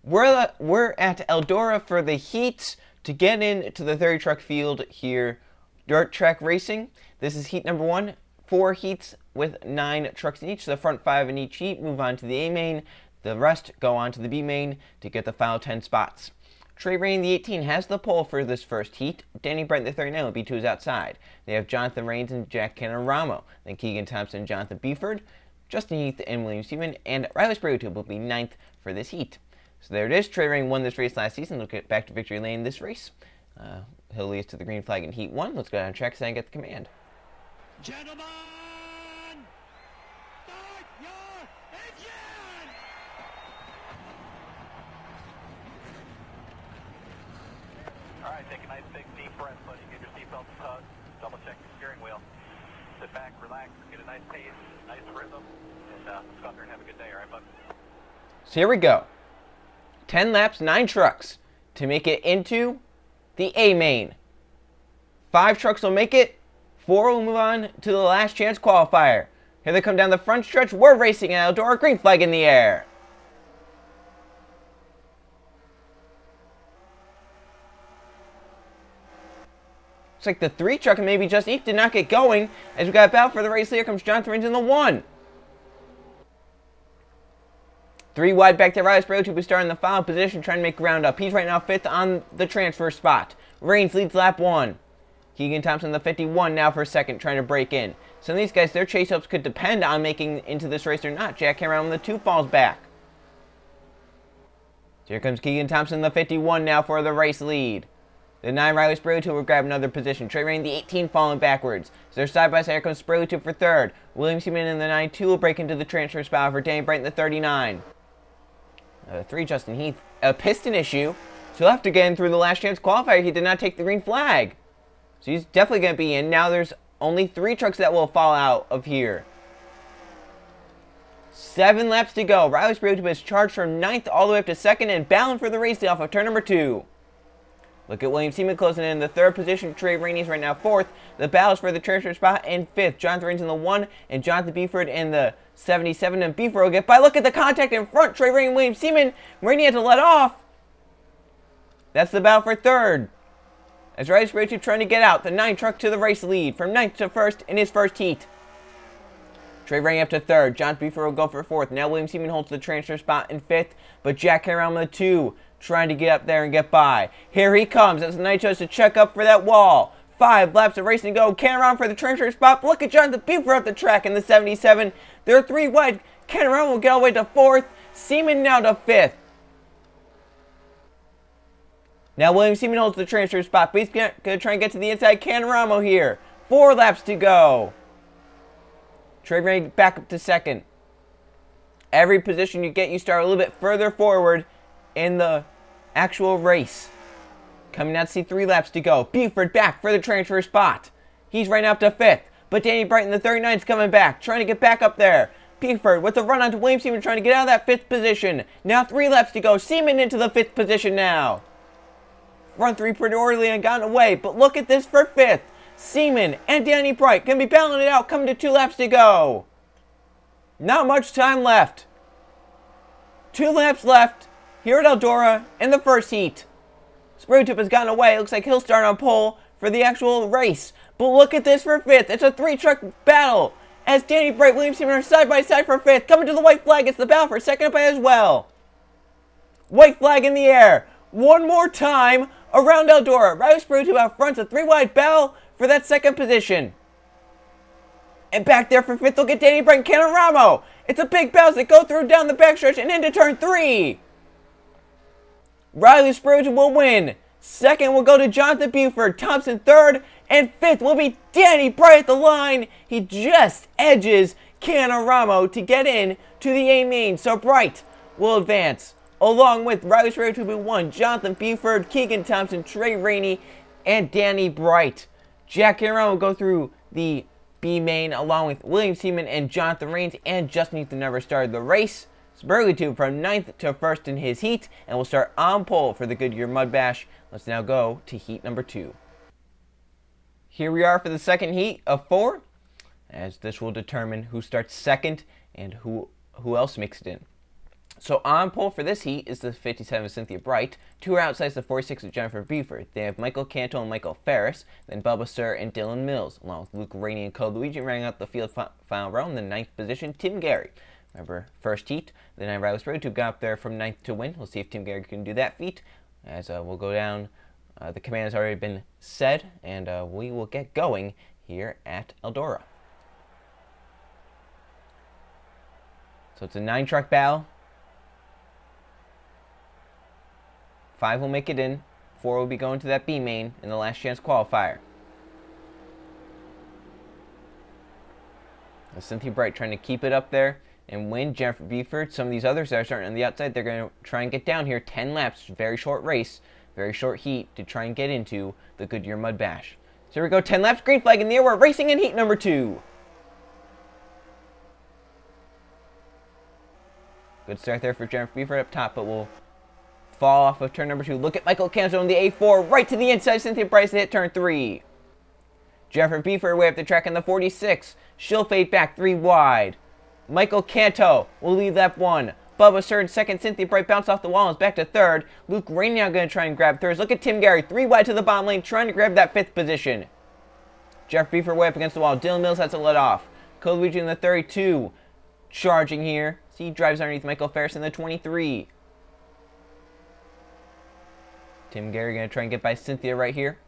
We're at Eldora for the heats to get into the 30 truck field here. Dirt track racing. This is heat number 1. 4 heats with 9 trucks in each. The front 5 in each heat move on to the A main. The rest go on to the B main to get the final 10 spots. Trey Rainey, the 18, has the pole for this first heat. Danny Bright, the 39, will be to his outside. They have Jonathan Rains and Jack Canaramo. Then Keegan Thompson, Jonathan Beeford, Justin Heath, and William Seaman, and Riley Sprague will be 9th for this heat. So there it is. Trey Rainey won this race last season. Look at back to victory lane this race. He'll lead us to the green flag in heat 1. Let's go down track and get the command. Gentlemen, start your engine! All right, take a nice big deep breath, buddy. Get your seatbelts tugged. Double check your steering wheel. Sit back, relax, get a nice pace, nice rhythm, and let's go out there and have a good day, all right, bud? So here we go. 10 laps, 9 trucks to make it into the A main. 5 trucks will make it. 4 will move on to the last chance qualifier. Here they come down the front stretch. We're racing at Eldora. Green flag in the air. Looks like the 3 truck and maybe just Eek did not get going. As we got a battle for the race, here comes Jonathan Rains in the 1. 3 wide back there. Riley Sprague, who was starting in the final position, trying to make ground up. He's right now 5th on the transfer spot. Rains leads lap 1. Keegan Thompson, the 51, now for 2nd, trying to break in. Some of these guys, their chase hopes could depend on making into this race or not. Jack Cameron, the 2, falls back. So here comes Keegan Thompson, the 51, now for the race lead. The 9, Riley Sprague, who will grab another position. Trey Rainey, the 18, falling backwards. So they're side by side. Here comes Sprague, 2 for 3rd. William Seaman in the 9-2 will break into the transfer spot for Danny Bright in the 39. 3, Justin Heath, a piston issue. So he'll have to get in through the last chance qualifier. He did not take the green flag. So he's definitely going to be in. Now there's only 3 trucks that will fall out of here. 7 laps to go. Riley Sprague was charged from 9th all the way up to 2nd and bound for the race off of turn number 2. Look at William Seaman closing in the 3rd position. Trey Rainey is right now 4th. The battles for the transfer spot in 5th. Jonathan Rains in the 1 and Jonathan Beeford in the 77. And Beeford will get by. Look at the contact in front. Trey Rainey and William Seaman. Rainey had to let off. That's the battle for 3rd. As Riley Sprague trying to get out. The 9 truck to the race lead from 9th to 1st in his first heat. Trey Rainey up to 3rd. Jonathan Beeford will go for 4th. Now William Seaman holds the transfer spot in 5th. But Jack Cameron the 2 trying to get up there and get by. Here he comes as the Knight chose to check up for that wall. 5 laps of racing to go. Cameron for the transfer spot. Look at Jonathan Beeford up the track in the 77. There are 3 wide. Cameron will get all the way to 4th. Seaman now to 5th. Now William Seaman holds the transfer spot, but he's going to try and get to the inside. Canaramo here. 4 laps to go. Trey Rainey back up to 2nd. Every position you get, you start a little bit further forward in the actual race. Coming out to see 3 laps to go. Beeford back for the transfer spot. He's right now up to 5th, but Danny Bright in the 39 is coming back, trying to get back up there. Beeford with the run onto William Seaman, trying to get out of that 5th position. Now 3 laps to go. Seaman into the 5th position now. Front 3 pretty orderly and gotten away, but look at this for 5th. Seaman and Danny Bright can be battling it out, coming to 2 laps to go. Not much time left. 2 laps left here at Eldora in the first heat. Sprague has gotten away. It looks like he'll start on pole for the actual race. But look at this for 5th. It's a 3-truck battle as Danny Bright, William Seaman are side by side for 5th. Coming to the white flag. It's the battle for 2nd up as well. White flag in the air. One more time around Eldora. Riley Sprague out front. A 3-wide battle for that 2nd position. And back there for 5th, we'll get Danny Bright and Canaramo. It's a big bounce that go through down the backstretch and into turn 3. Riley Sprague will win. 2nd will go to Jonathan Buford. Thompson 3rd. And 5th will be Danny Bright at the line. He just edges Canaramo to get in to the A main. So Bright will advance along with Riley Sprague 2-1, Jonathan Buford, Keegan Thompson, Trey Rainey, and Danny Bright. Jack Cameron will go through the B main along with William Seaman and Jonathan Rains, and Justin Heath never started the race. Sprague from 9th to 1st in his heat, and will start on pole for the Goodyear Mudbash. Let's now go to heat number 2. Here we are for the 2nd heat of 4, as this will determine who starts 2nd and who else makes it in. So on pole for this heat is the 57 of Cynthia Bright. 2 are outside the 46 of Jennifer Buford. They have Michael Canto and Michael Ferris, then Bubba Sir and Dylan Mills, along with Luke Rainey and Code Luigi rounding out the field final row. In the 9th position, Tim Gary. Remember, first heat, the 9 Riley Road, who got up there from 9th to win. We'll see if Tim Gary can do that feat. As we'll go down, the command has already been said, and we will get going here at Eldora. So it's a 9-truck battle. 5 will make it in. 4 will be going to that B main in the last chance qualifier. Cynthia Bright trying to keep it up there and win. Jennifer Buford, some of these others that are starting on the outside, they're going to try and get down here. 10 laps, very short race, very short heat to try and get into the Goodyear Mudbash. So here we go, 10 laps, green flag in the air. We're racing in heat number 2. Good start there for Jennifer Buford up top, but we'll fall off of turn number 2. Look at Michael Canzo in the A4, right to the inside. Cynthia Bright to hit turn 3. Jennifer Buford way up the track in the 46. She'll fade back 3 wide. Michael Canto will lead lap 1. Bubba Sir in 2nd. Cynthia Bright bounced off the wall and is back to 3rd. Luke Rainey now going to try and grab 3rd. Look at Tim Gary, 3 wide to the bottom lane, trying to grab that 5th position. Jennifer Buford way up against the wall. Dylan Mills has to let off. Code Luigi in the 32. Charging here. He drives underneath Michael Ferris in the 23. Tim Gary going to try and get by Cynthia right here.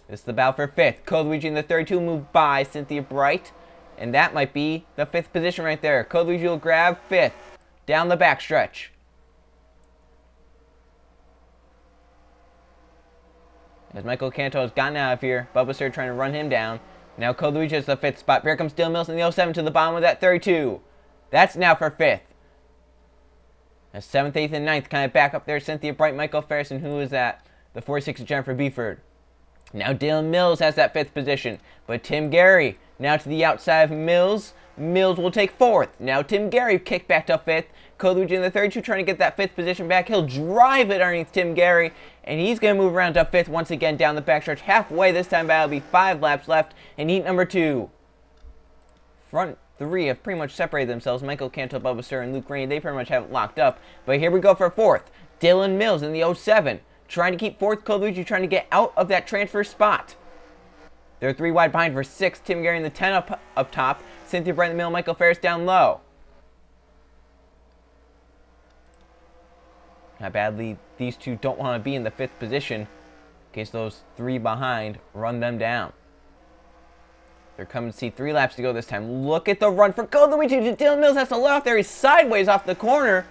This is the battle for 5th. Code Luigi in the 32 move by Cynthia Bright. And that might be the 5th position right there. Code Luigi will grab 5th. Down the backstretch. As Michael Canto has gotten out of here, Bubba Sir trying to run him down. Now Code Luigi has the 5th spot. Here comes Dylan Mills in the 07 to the bottom of that 32. That's now for 5th. As 7th, 8th, and 9th kind of back up there. Cynthia Bright, Michael Ferris, and who is that? The 46 of Jennifer Buford. Now Dylan Mills has that 5th position. But Tim Gary now to the outside of Mills. Mills will take 4th. Now Tim Gary kicked back to 5th. Code Luigi in the 32 trying to get that 5th position back. He'll drive it underneath Tim Gary. And he's going to move around to 5th once again down the backstretch. Halfway this time, but that'll be 5 laps left in heat number 2. Front 3 have pretty much separated themselves. Michael Canto, Bubba Sir, and Luke Rainey, they pretty much have it locked up. But here we go for 4th. Dylan Mills in the 07. Trying to keep 4th. Code Luigi trying to get out of that transfer spot. They're 3 wide behind for 6th. Tim Gary in the 10 up top. Cynthia Bright in the middle. Michael Ferris down low. How badly these two don't want to be in the 5th position in case those 3 behind run them down. They're coming to see 3 laps to go this time. Look at the run for Code Luigi. Dylan Mills has to let off there. He's sideways off the corner.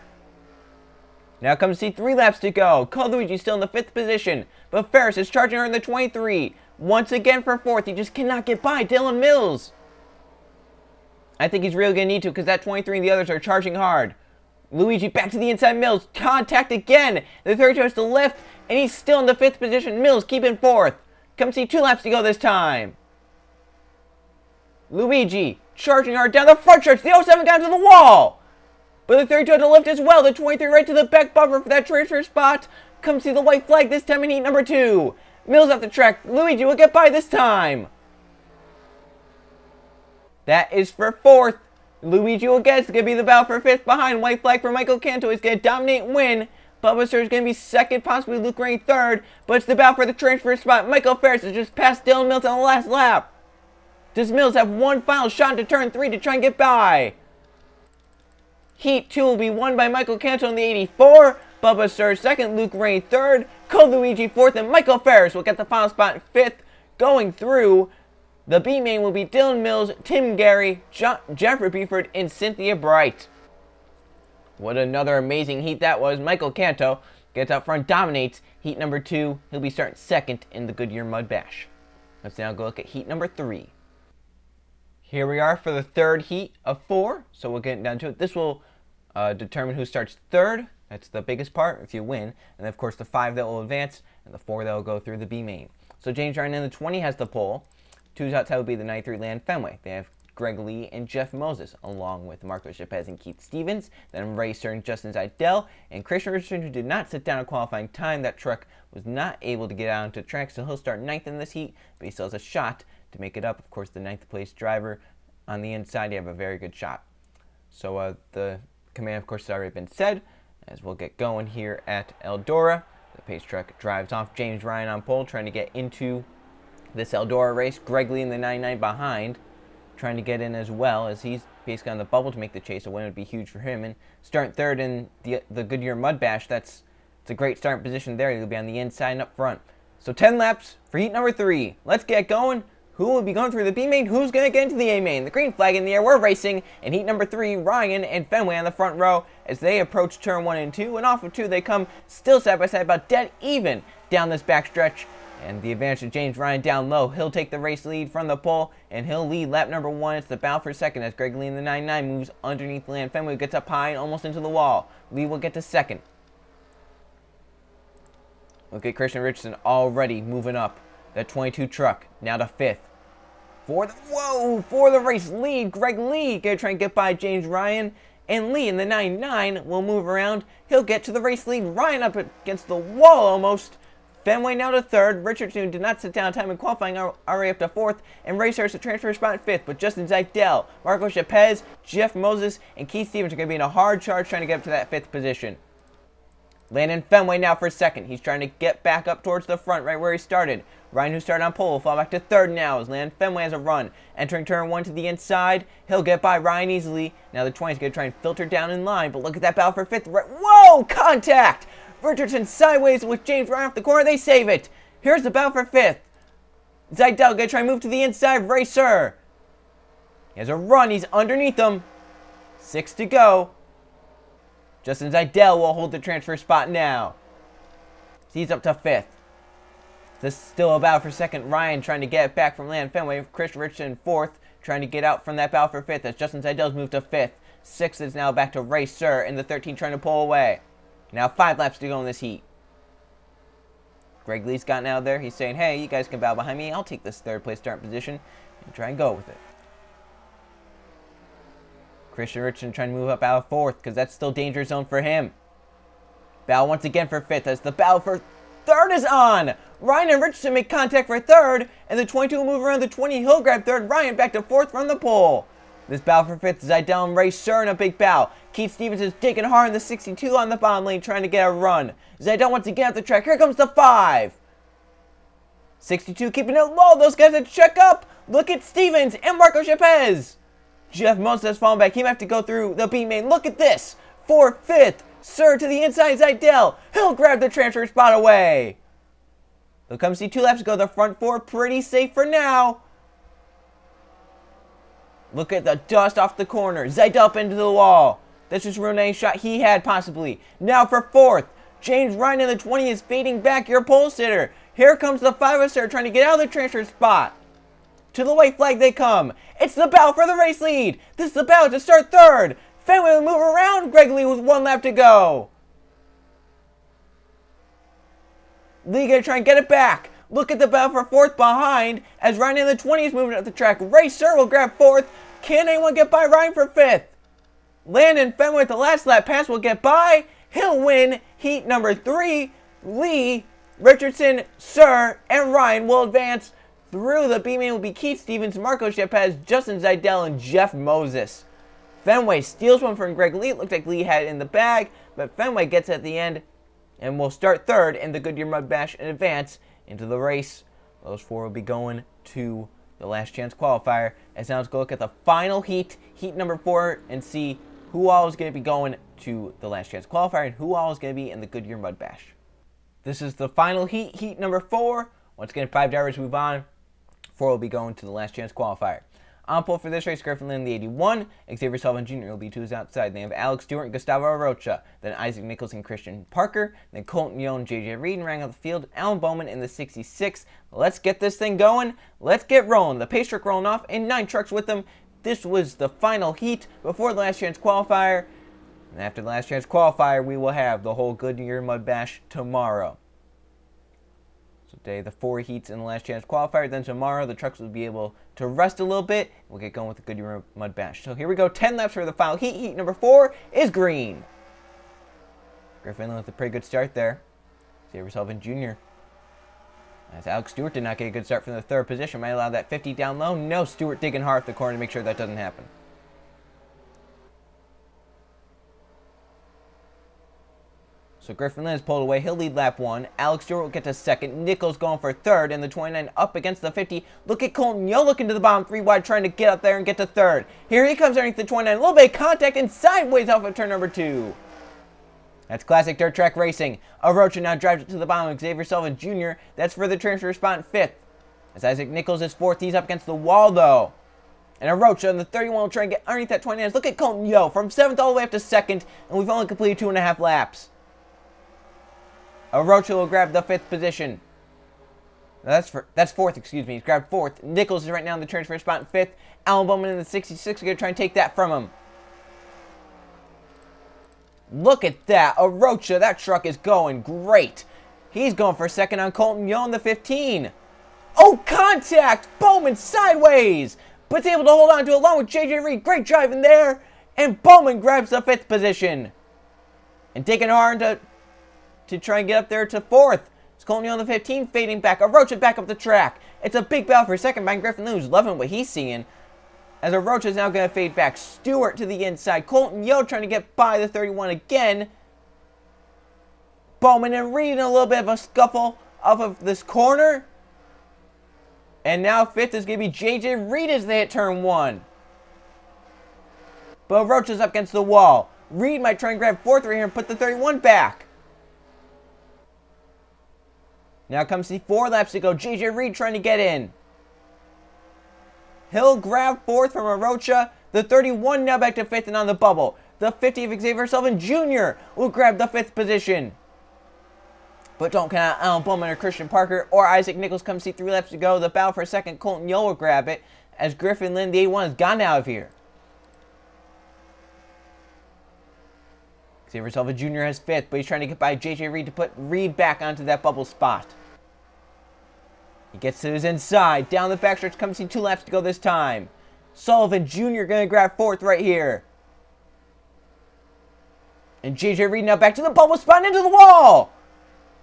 Now comes to see 3 laps to go. Code Luigi still in the 5th position. But Ferris is charging her in the 23. Once again for 4th. He just cannot get by Dylan Mills. I think he's really going to need to because that 23 and the others are charging hard. Luigi back to the inside. Mills. Contact again. The 32 has to lift. And he's still in the 5th position. Mills keeping 4th. Come see 2 laps to go this time. Luigi charging hard down the front stretch. The 07 down to the wall. But the 32 had to lift as well. The 23 right to the back buffer for that transfer spot. Come see the white flag this time in heat number 2. Mills off the track. Luigi will get by this time. That is for 4th. Luigi will get it. It's going to be the battle for 5th behind. White flag for Michael Canto. He's going to dominate and win. Bubba Sir is going to be 2nd, possibly Luke Rainey 3rd. But it's the battle for the transfer spot. Michael Ferris has just passed Dylan Mills on the last lap. Does Mills have one final shot to turn 3 to try and get by? Heat 2 will be won by Michael Canto in the 84. Bubba Sir 2nd, Luke Rainey 3rd. Code Luigi 4th, and Michael Ferris will get the final spot in 5th. Going through, the B main will be Dylan Mills, Tim Gary, Jennifer Buford, and Cynthia Bright. What another amazing heat that was. Michael Canto gets out front, dominates heat number 2. He'll be starting 2nd in the Goodyear Mudbash. Let's now go look at heat number 3. Here we are for the 3rd heat of 4. So we'll get down to it. This will determine who starts 3rd. That's the biggest part if you win. And then, of course, the 5 that will advance and the 4 that will go through the B main. So James Ryan in the 20 has the pole. 2's outside will be the 93 Land Fenway. They have Greg Lee and Jeff Moses, along with Marco Chapez and Keith Stevens. Then Ray Stern, Justin Zidell, and Christian Richardson, who did not sit down in qualifying time. That truck was not able to get out onto the track, so he'll start 9th in this heat, but he still has a shot to make it up. Of course, the 9th place driver on the inside, you have a very good shot. So the command, of course, has already been said. as we'll get going here at Eldora. The pace truck drives off. James Ryan on pole, trying to get into this Eldora race. Greg Lee in the 99 behind, trying to get in as well, as he's basically on the bubble to make the chase. A win would be huge for him. And starting third in the Goodyear Mudbash, it's a great starting position there. He'll be on the inside and up front. So 10 laps for heat number 3. Let's get going. Who will be going through the B main? Who's going to get into the A main? The green flag in the air. We're racing in heat number 3. Ryan and Fenway on the front row as they approach turn 1 and 2. And off of 2, they come still side by side, about dead even down this backstretch. And the advantage of James Ryan down low. He'll take the race lead from the pole, and he'll lead lap number 1. It's the battle for second as Greg Lee in the 99 moves underneath Land Fenway, gets up high and almost into the wall. Lee will get to second. Look at Christian Richardson already moving up. That 22 truck now to 5th. For the race lead, Greg Lee gonna try and get by James Ryan, and Lee in the 99 will move around. He'll get to the race lead. Ryan up against the wall almost. Fenway now to 3rd. Richardson did not sit down time in qualifying, already up to 4th, and Ray starts to transfer spot in 5th. But Justin Zeidel, Marco Chapez, Jeff Moses, and Keith Stevens are going to be in a hard charge trying to get up to that 5th position. Landon Fenway now for 2nd. He's trying to get back up towards the front, right where he started. Ryan, who started on pole, will fall back to 3rd now as Landon Fenway has a run. Entering turn 1 to the inside, he'll get by Ryan easily. Now the 20 is going to try and filter down in line, but look at that battle for 5th. Whoa! Contact! Richardson sideways with James Ryan off the corner. They save it. Here's the battle for 5th. Zeidel going to try and move to the inside. Racer. He has a run. He's underneath them. 6 to go. Justin Zeidel will hold the transfer spot now. He's up to 5th. This is still a battle for 2nd. Ryan trying to get it back from Land Fenway. Chris Richardson 4th, trying to get out from that battle for 5th as Justin Zeidel's moved to 5th. 6th is now back to Racer, and the 13 trying to pull away. Now 5 laps to go in this heat. Greg Lee's gotten out there. He's saying, hey, you guys can bow behind me. I'll take this 3rd place starting position and try and go with it. Christian Richardson trying to move up out of 4th because that's still danger zone for him. Battle once again for 5th as the battle for 3rd is on. Ryan and Richardson make contact for 3rd, and the 22 will move around the 20. He'll grab 3rd. Ryan back to 4th from the pole. This battle for 5th is Zeidel and Racer in a big battle. Keith Stevens is digging hard in the 62 on the bottom lane, trying to get a run. Zeidel wants to get out the track. Here comes the 5. 62 keeping it low. Those guys have to check up. Look at Stevens and Marco Chapez. Jeff Moses has fallen back. He might have to go through the B main. Look at this. 4th, 5th. Sir to the inside, Zeidel. He'll grab the transfer spot away. They'll come see 2 laps ago. The front 4 pretty safe for now. Look at the dust off the corner. Zeidel up into the wall. This was a shot he had possibly. Now for 4th. James Ryan in the 20 is fading back. Your pole sitter. Here comes the 5-star trying to get out of the transfer spot. To the white flag they come. It's the battle for the race lead. This is the battle to start 3rd. Fenway will move around Greg Lee with 1 lap to go. Lee gonna try and get it back. Look at the battle for 4th behind as Ryan in the 20 is moving up the track. Racer will grab 4th. Can anyone get by Ryan for 5th? Landon Fenway with the last lap pass will get by. He'll win heat number 3. Lee, Richardson, Sir, and Ryan will advance. Through the B main will be Keith Stevens, Marco Chapez, Justin Zeidel, and Jeff Moses. Fenway steals one from Greg Lee. It looked like Lee had it in the bag, but Fenway gets at the end and will start 3rd in the Goodyear Mudbash and advance into the race. Those 4 will be going to the last chance qualifier. As now let's go look at the final heat, heat number 4, and see who all is going to be going to the last chance qualifier and who all is going to be in the Goodyear Mudbash. This is the final heat, heat number 4. Once again, 5 drivers move on. 4 will be going to the last chance qualifier. On pole for this race, Griffin Lynn, the 81. Xavier Sullivan Jr. will be to his outside. They have Alex Stewart and Gustavo Arocha. Then Isaac Nichols and Christian Parker. Then Colton Young, J.J. Reed, and rounding out the field, Alan Bowman in the 66. Let's get this thing going. Let's get rolling. The pace truck rolling off and 9 trucks with them. This was the final heat before the last chance qualifier. And after the last chance qualifier, we will have the whole Goodyear Mudbash tomorrow. So today, the 4 heats in the last chance qualifier. Then tomorrow, the trucks will be able to rest a little bit. We'll get going with the Goodyear Mudbash. So here we go, 10 laps for the final heat. Heat number 4 is green. Griffin with a pretty good start there. Xavier Sullivan Jr. As Alex Stewart did not get a good start from the 3rd position. Might allow that 50 down low. No, Stewart digging hard at the corner to make sure that doesn't happen. So Griffin Lynn is pulled away. He'll lead lap 1. Alex Stewart will get to second. Nichols going for third. And the 29 up against the 50. Look at Colton Yo looking to the bottom 3 wide, trying to get up there and get to third. Here he comes underneath the 29. A little bit of contact and sideways off of turn number 2. That's classic dirt track racing. Arocha now drives it to the bottom. Xavier Sullivan Jr. That's for the transfer spot in 5th. As Isaac Nichols is 4th. He's up against the wall, though. And Arocha in the 31 will try and get underneath that 29. Look at Colton Yo from 7th all the way up to 2nd. And we've only completed 2.5 laps. Arocha will grab the 5th position. That's 4th, excuse me. He's grabbed 4th. Nichols is right now in the transfer spot in 5th. Alan Bowman in the 66 is going to try and take that from him. Look at that. Arocha, that truck is going great. He's going for second on Colton Yo in the 15. Oh, contact! Bowman sideways! But it's able to hold on to it along with JJ Reed. Great driving there. And Bowman grabs the 5th position. And taking hard to try and get up there to 4th. It's Colton Yo on the 15, fading back. Arocha back up the track. It's a big battle for second by Griffin Lynn, who's loving what he's seeing. As Arocha is now going to fade back. Stewart to the inside. Colton Yo trying to get by the 31 again. Bowman and Reed in a little bit of a scuffle off of this corner. And now 5th is going to be JJ Reed as they hit turn 1. But Arocha's up against the wall. Reed might try and grab 4th right here and put the 31 back. Now comes the 4 laps to go. JJ Reed trying to get in. He'll grab 4th from Arocha. The 31 now back to 5th and on the bubble. The 50 of Xavier Sullivan Jr. will grab the 5th position. But don't count out Alan Bowman or Christian Parker or Isaac Nichols. Come see 3 laps to go. The battle for second, Colton Yo will grab it as Griffin Lynn, the 81, has gone out of here. Xavier Sullivan Jr. has 5th, but he's trying to get by JJ Reed to put Reed back onto that bubble spot. He gets to his inside. Down the backstretch, come see 2 laps to go this time. Sullivan Jr. going to grab 4th right here. And JJ Reed now back to the bubble spot and into the wall.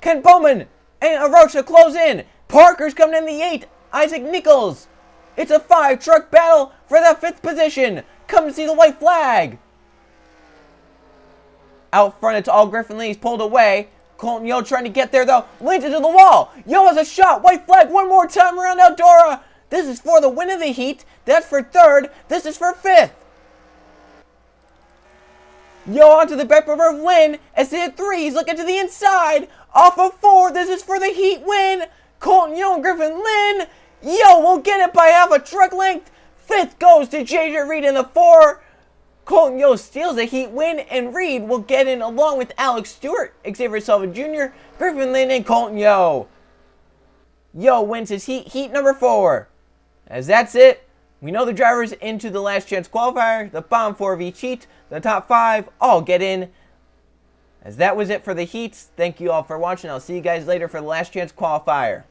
Can Bowman and Arocha close in? Parker's coming in the 8. Isaac Nichols. It's a 5-truck battle for the 5th position. Come to see the white flag. Out front, it's all Griffin Lynn. He's pulled away. Colton Yo trying to get there, though. Lands into the wall. Yo has a shot. White flag one more time around Eldora. This is for the win of the heat. That's for 3rd. This is for 5th. Yo onto the back bumper of Lynn. As they hit 3, he's looking to the inside. Off of 4. This is for the heat win. Colton Yo and Griffin Lynn. Yo will get it by half a truck length. 5th goes to JJ Reed in the 4. Colton Yo steals a heat win, and Reed will get in along with Alex Stewart, Xavier Sullivan Jr., Griffin Lynn, and Colton Yo. Yo wins his heat number 4. As that's it, we know the drivers into the last chance qualifier, the bottom 4 of each heat, the top 5 all get in. As that was it for the heats, thank you all for watching. I'll see you guys later for the last chance qualifier.